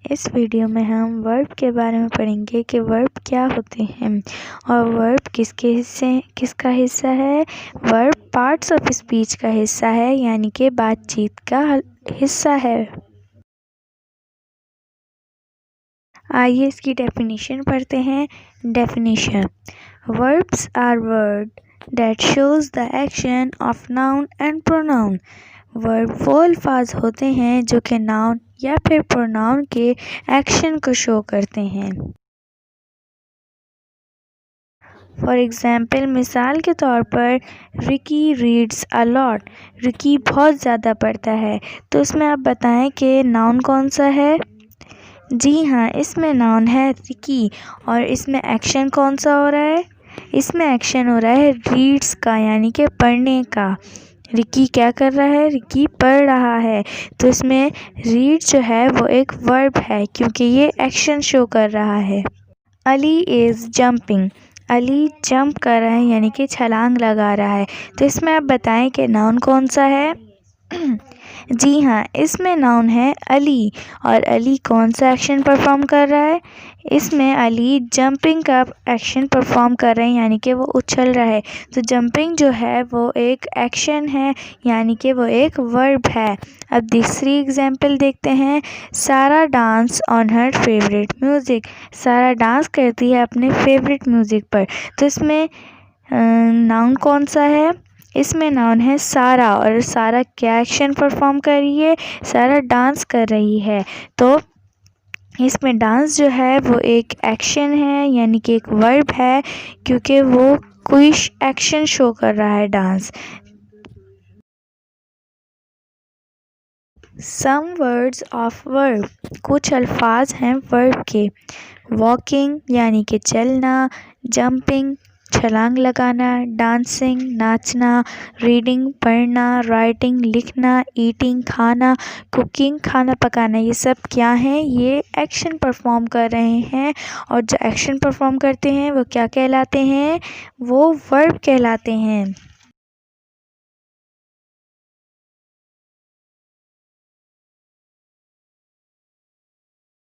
इस वीडियो में हम वर्ब के बारे में पढ़ेंगे कि वर्ब क्या होते हैं और वर्ब किसका हिस्सा है। वर्ब पार्ट्स ऑफ स्पीच का हिस्सा है, यानी कि बातचीत का हिस्सा है। आइए इसकी डेफिनेशन पढ़ते हैं। Definition: verbs are word that shows the action of noun and pronoun. Verb वो अल्फाज होते हैं जो कि नाउन या फिर प्रोनाउन के एक्शन को शो करते हैं। फॉर एग्ज़ाम्पल, मिसाल के तौर पर, Ricky reads a lot. Ricky बहुत ज़्यादा पढ़ता है। तो इसमें आप बताएं कि नाउन कौन सा है। जी हाँ, इसमें नाउन है रिकी। और इसमें एक्शन कौन सा हो रहा है। इसमें एक्शन हो रहा है रीड्स का, यानी कि पढ़ने का। रिकी क्या कर रहा है। रिकी पढ़ रहा है। तो इसमें रीड जो है वो एक वर्ब है, क्योंकि ये एक्शन शो कर रहा है। Ali is jumping. Ali jump कर रहा है, यानी कि छलांग लगा रहा है। तो इसमें आप बताएं कि नाउन कौन सा है। जी हाँ, इसमें नाउन है अली। और अली कौन सा एक्शन परफॉर्म कर रहा है। इसमें अली जंपिंग का एक्शन परफॉर्म कर रहे हैं, यानी कि वो उछल रहा है। तो जंपिंग जो है वो एक एक्शन है, यानी कि वो एक वर्ब है। अब दूसरी एग्जांपल देखते हैं। सारा dance on her favourite music. सारा डांस करती है अपने फेवरेट म्यूज़िक पर। तो इसमें नाउन कौन सा है। इसमें नाउन है सारा। और सारा क्या एक्शन परफॉर्म कर रही है। सारा डांस कर रही है। तो इसमें डांस जो है वो एक एक्शन है, यानी कि एक वर्ब है, क्योंकि वो कोई एक्शन शो कर रहा है, dance. Some words of verb. कुछ अल्फाज हैं वर्ब के। वॉकिंग यानी कि चलना, जंपिंग छलांग लगाना, डांसिंग नाचना, रीडिंग पढ़ना, राइटिंग लिखना, ईटिंग खाना, कुकिंग खाना पकाना। ये सब क्या हैं। ये एक्शन परफॉर्म कर रहे हैं। और जो एक्शन परफॉर्म करते हैं वो क्या कहलाते हैं। वो वर्ब कहलाते हैं।